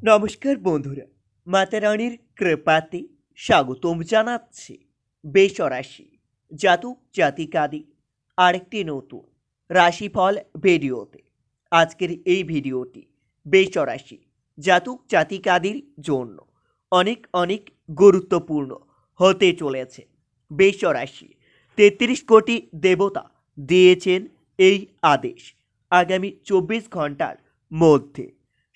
নমস্কার বন্ধুরা, মাতা রানীর কৃপাতে স্বাগতম জানাচ্ছি বেসরাশি জাতক জাতিকাদের আরেকটি নতুন রাশিফল ভিডিওতে। আজকের এই ভিডিওটি বেসরাশি জাতক জাতিকাদের জন্য অনেক অনেক গুরুত্বপূর্ণ হতে চলেছে। বেসরাশি ৩৩ কোটি দেবতা দিয়েছেন এই আদেশ। আগামী ২৪ ঘন্টার মধ্যে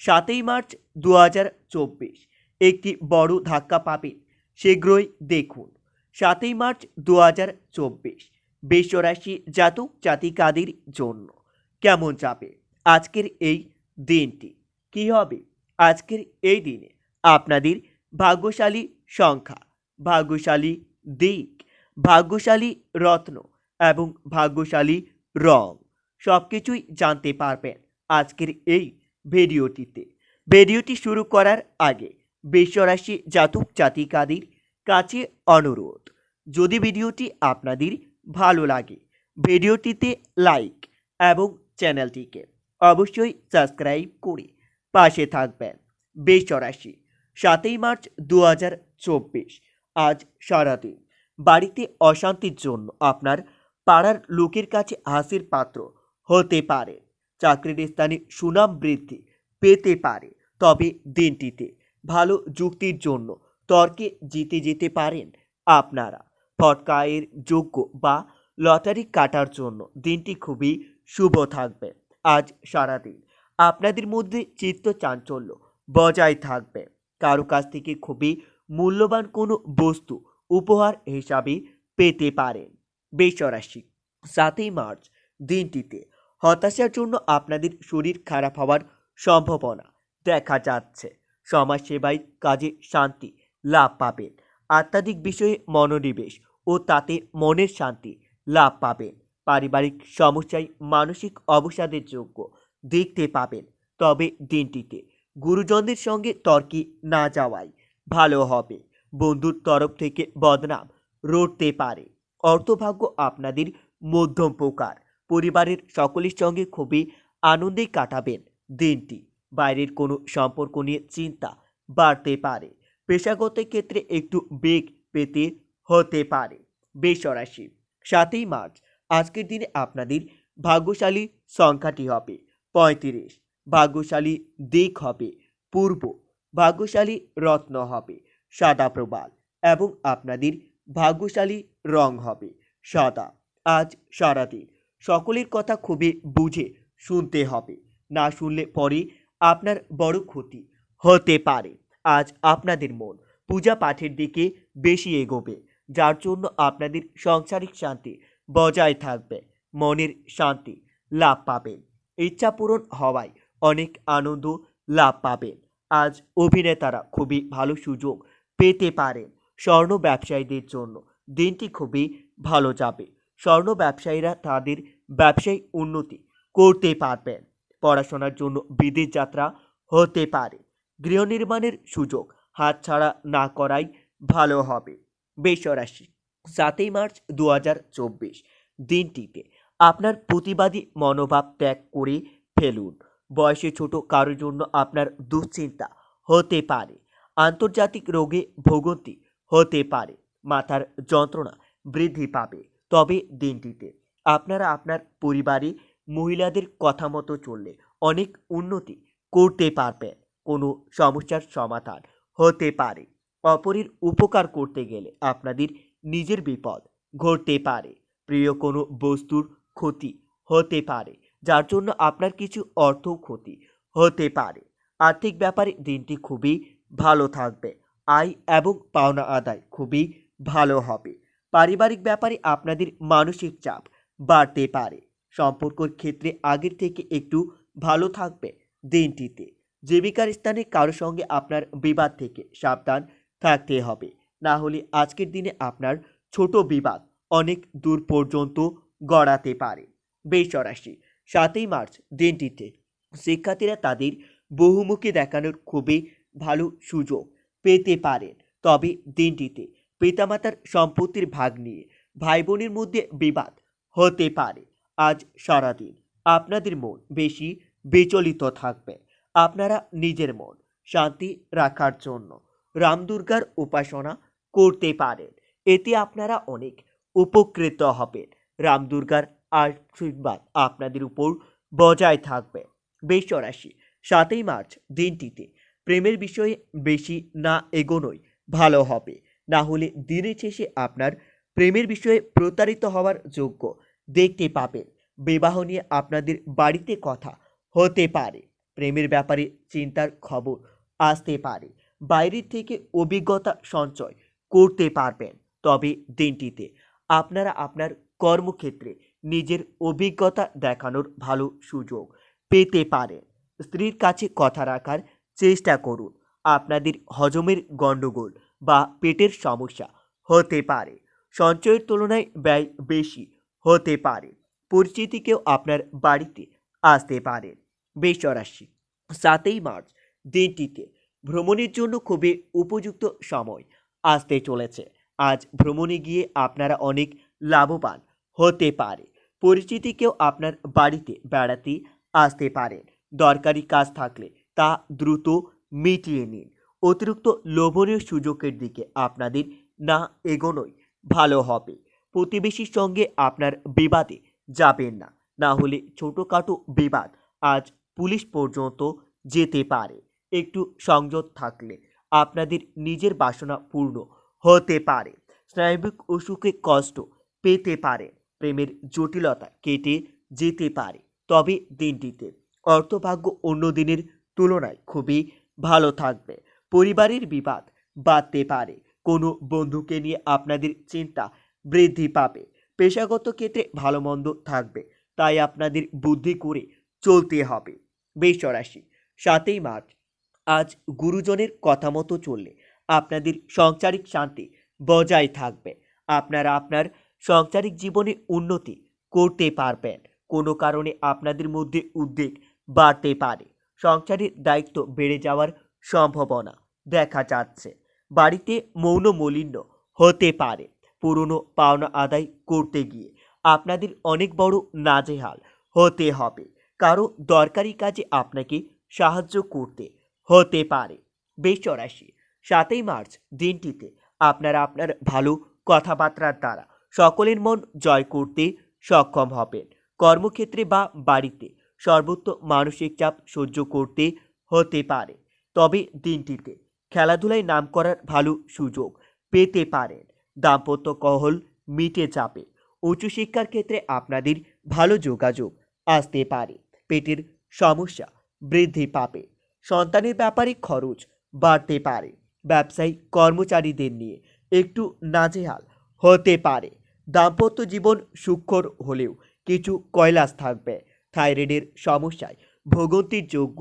৭ই মার্চ ২০২৪ একটি বড় ধাক্কা পাবেন, শীঘ্রই দেখুন। ৭ই মার্চ ২০২৪ বৃষরাশি জাতক জাতিকাদের জন্য কেমন যাবে আজকের এই দিনটি, কি হবে আজকের এই দিনে আপনাদের ভাগ্যশালী সংখ্যা, ভাগ্যশালী দিক, ভাগ্যশালী রত্ন এবং ভাগ্যশালী রং সব কিছুই জানতে পারবেন আজকের এই ভিডিওটিতে। ভিডিওটি শুরু করার আগে বৃষরাশি জাতক জাতিকাদের কাছে অনুরোধ, যদি ভিডিওটি আপনাদের ভালো লাগে ভিডিওটিতে লাইক এবং চ্যানেলটিকে অবশ্যই সাবস্ক্রাইব করে পাশে থাকবেন। বৃষরাশি ৭ই মার্চ ২০২৪ আজ সারাদিন বাড়িতে অশান্তির জন্য আপনার পাড়ার লোকের কাছে হাসির পাত্র হতে পারে। চাকরির স্থানে সুনাম বৃদ্ধি পেতে পারে, তবে দিনটিতে ভালো যুক্তির জন্য তর্কে জিতে যেতে পারেন আপনারা। ফটকায়ের যোগ্য বা লটারি কাটার জন্য দিনটি খুবই শুভ থাকবে। আজ সারাদিন আপনাদের মধ্যে চিত্ত চাঞ্চল্য বজায় থাকবে। কারো কাছ থেকে খুবই মূল্যবান কোনো বস্তু উপহার হিসাবে পেতে পারেন। বৃষরাশি ৭ই মার্চ দিনটিতে হতাশার জন্য আপনাদের শরীর খারাপ হওয়ার সম্ভাবনা দেখা যাচ্ছে। সমাজসেবায় কাজে শান্তি লাভ পাবেন। আধ্যাত্মিক বিষয়ে মনোনিবেশ ও তাতে মনের শান্তি লাভ পাবেন। পারিবারিক সমস্যায় মানসিক অবসাদের যোগ্য দেখতে পাবেন, তবে দিনটিতে গুরুজনদের সঙ্গে তর্কে না যাওয়াই ভালো হবে। বন্ধুর তরফ থেকে বদনাম রটতে পারে। অর্থভাগ্য আপনাদের মধ্যম প্রকার। পরিবারের সকলের সঙ্গে খুবই আনন্দে কাটাবেন দিনটি। বাইরের কোনো সম্পর্ক নিয়ে চিন্তা বাড়তে পারে। পেশাগত ক্ষেত্রে একটু বেগ পেতে হতে পারে। বৃষরাশি ৭ই মার্চ আজকের দিনে আপনাদের ভাগ্যশালী সংখ্যাটি হবে ৩৫, ভাগ্যশালী দিক হবে পূর্ব, ভাগ্যশালী রত্ন হবে সাদা প্রবাল এবং আপনাদের ভাগ্যশালী রং হবে সাদা। আজ সারাদিন সকলের কথা খুবই বুঝে শুনতে হবে, না শুনলে পরে আপনার বড় ক্ষতি হতে পারে। আজ আপনাদের মন পূজা পাঠের দিকে বেশি এগোবে, যার জন্য আপনাদের সাংসারিক শান্তি বজায় থাকবে। মনের শান্তি লাভ পাবেন। ইচ্ছা পূরণ হওয়ায় অনেক আনন্দ লাভ পাবেন। আজ অভিনেতারা খুবই ভালো সুযোগ পেতে পারেন। স্বর্ণ ব্যবসায়ীদের জন্য দিনটি খুবই ভালো যাবে। স্বর্ণ ব্যবসায়ীরা তাদের ব্যবসায়িক উন্নতি করতে পারবেন। পড়াশোনার জন্য বিদেশ যাত্রা হতে পারে। গৃহ নির্মাণের সুযোগ হাতছাড়া না করাই ভালো হবে। বৃষরাশি ৭ই মার্চ ২০২৪ দিনটিতে আপনার প্রতিবাদী মনোভাব ত্যাগ করে ফেলুন। বয়সে ছোট কারোর জন্য আপনার দুশ্চিন্তা হতে পারে। আন্তর্জাতিক রোগে ভোগান্তি হতে পারে। মাথার যন্ত্রণা বৃদ্ধি পাবে, তবে দিনটিতে আপনারা আপনার পরিবারে মহিলাদের কথা মতো চললে অনেক উন্নতি করতে পারবেন। কোনো সমস্যার সমাধান হতে পারে। অপরের উপকার করতে গেলে আপনাদের নিজের বিপদ ঘটতে পারে। প্রিয় কোনো বস্তুর ক্ষতি হতে পারে, যার জন্য আপনার কিছু অর্থ ক্ষতি হতে পারে। আর্থিক ব্যাপারে দিনটি খুবই ভালো থাকবে। আয় এবং পাওনা আদায় খুবই ভালো হবে। পারিবারিক ব্যাপারে আপনাদের মানসিক চাপ বাড়তে পারে। সম্পর্কের ক্ষেত্রে আগের থেকে একটু ভালো থাকবে দিনটিতে। জীবিকার স্থানে কারোর সঙ্গে আপনার বিবাদ থেকে সাবধান থাকতে হবে, না হলে আজকের দিনে আপনার ছোট বিবাদ অনেক দূর পর্যন্ত গড়াতে পারে। বৃষরাশি ৭ই মার্চ দিনটিতে শিক্ষার্থীরা তাদের বহুমুখী দেখানোর খুবই ভালো সুযোগ পেতে পারেন, তবে দিনটিতে পিতামাতার সম্পত্তির ভাগ নিয়ে ভাই বোনের মধ্যে বিবাদ হতে পারে। আজ সারাদিন আপনাদের মন বেশি বিচলিত থাকবে। আপনারা নিজের মন শান্তি রাখার জন্য রাম দুর্গার উপাসনা করতে পারেন। এতে আপনারা অনেক উপকৃত হবেন। রাম দুর্গার আশীর্বাদ আপনাদের উপর বজায় থাকবে। বৃষ রাশি, 7ই মার্চ দিনটিতে প্রেমের বিষয়ে বেশি না এগোনোই ভালো হবে, না হলে দিনের শেষে আপনার প্রেমের বিষয়ে প্রতারিত হওয়ার যোগ্য দেখতে পাবেন। বিবাহ নিয়ে আপনাদের বাড়িতে কথা হতে পারে। প্রেমের ব্যাপারে চিন্তার খবর আসতে পারে। বাইরের থেকে অভিজ্ঞতা সঞ্চয় করতে পারবেন। তবে দিনটিতে আপনারা আপনার কর্মক্ষেত্রে নিজের অভিজ্ঞতা দেখানোর ভালো সুযোগ পেতে পারেন। স্ত্রীর কাছে কথা রাখার চেষ্টা করুন। আপনাদের হজমের গণ্ডগোল বা পেটের সমস্যা হতে পারে। সঞ্চয়ের তুলনায় ব্যয় বেশি হতে পারে। পরিচিতি কেউ আপনার বাড়িতে আসতে পারেন। বৃষ রাশি, 7ই মার্চ দিনটিতে ভ্রমণের জন্য খুবই উপযুক্ত সময় আসতে চলেছে। আজ ভ্রমণে গিয়ে আপনারা অনেক লাভবান হতে পারে। পরিচিতি কেউ আপনার বাড়িতে বেড়াতে আসতে পারেন। দরকারি কাজ থাকলে তা দ্রুত মিটিয়ে নিন। অতিরিক্ত লোভনীয় সুযোগের দিকে আপনাদের না এগোনোই ভালো হবে। প্রতিবেশীর সঙ্গে আপনার বিবাদে যাবেন না, না হলে ছোটোখাটো বিবাদ আজ পুলিশ পর্যন্ত যেতে পারে। একটু সংযত থাকলে আপনাদের নিজের বাসনা পূর্ণ হতে পারে। স্নায়বিক অসুখে কষ্ট পেতে পারেন। প্রেমের জটিলতা কেটে যেতে পারে। তবে দিনটিতে অর্থভাগ্য অন্য দিনের তুলনায় খুবই ভালো থাকবে। পরিবারের বিবাদ বাড়তে পারে। কোনো বন্ধুকে নিয়ে আপনাদের চিন্তা বৃদ্ধি পাবে। পেশাগত ক্ষেত্রে ভালো মন্দ থাকবে, তাই আপনাদের বুদ্ধি করে চলতে হবে। বৃষ রাশি, 7ই মার্চ আজ গুরুজনের কথা মতো চললে আপনাদের সাংসারিক শান্তি বজায় থাকবে। আপনারা আপনার সাংসারিক জীবনে উন্নতি করতে পারবেন। কোনো কারণে আপনাদের মধ্যে উদ্বেগ বাড়তে পারে। সংসারের দায়িত্ব বেড়ে যাওয়ার সম্ভাবনা দেখা যাচ্ছে। বাড়িতে মৌন মলিন্য হতে পারে। পুরনো পাওনা আদায় করতে গিয়ে আপনাদের অনেক বড় নাজেহাল হতে হবে। কারো দরকারি কাজে আপনাকে সাহায্য করতে হতে পারে। বৃষ রাশি, 7ই মার্চ দিনটিতে আপনারা আপনার ভালো কথাবার্তার দ্বারা সকলের মন জয় করতে সক্ষম হবেন। কর্মক্ষেত্রে বা বাড়িতে সর্বত্র মানসিক চাপ সহ্য করতে হতে পারে। তবে দিনটিতে খেলাধুলায় নাম করার ভালো সুযোগ পেতে পারেন। দাম্পত্য কলহ মিটে যাবে। উচ্চশিক্ষার ক্ষেত্রে আপনাদের ভালো যোগাযোগ আসতে পারে। পেটের সমস্যা বৃদ্ধি পাবে। সন্তানের ব্যাপারে খরচ বাড়তে পারে। ব্যবসায়ী কর্মচারীদের নিয়ে একটু নাজেহাল হতে পারে। দাম্পত্য জীবন সুখকর হলেও কিছু কৈলাস থাকবে। থাইরয়েডের সমস্যায় ভোগান্তির যোগ্য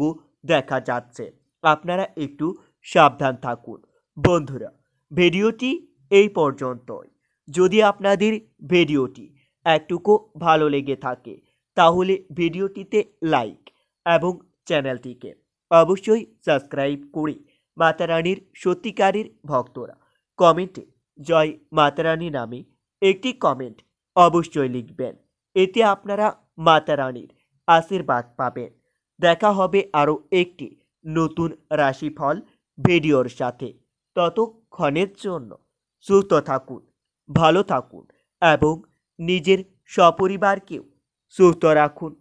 দেখা যাচ্ছে। আপনারা একটু সাবধান থাকুন। বন্ধুরা, ভিডিওটি এই পর্যন্তই। যদি আপনাদের ভিডিওটি একটুকু ভালো লেগে থাকে তাহলে ভিডিওটিতে লাইক এবং চ্যানেলটিকে অবশ্যই সাবস্ক্রাইব করে মাতারানীর সত্যিকারের ভক্তরা কমেন্টে জয় মাতারানী নামে একটি কমেন্ট অবশ্যই লিখবেন। এতে আপনারা মাতারানীর আশীর্বাদ পাবেন। দেখা হবে আরও একটি নতুন রাশিফল ভিডিওর সাথে। ততক্ষণের জন্য সুস্থ থাকুন, ভালো থাকুন এবং নিজের সপরিবারকেও সুস্থ রাখুন।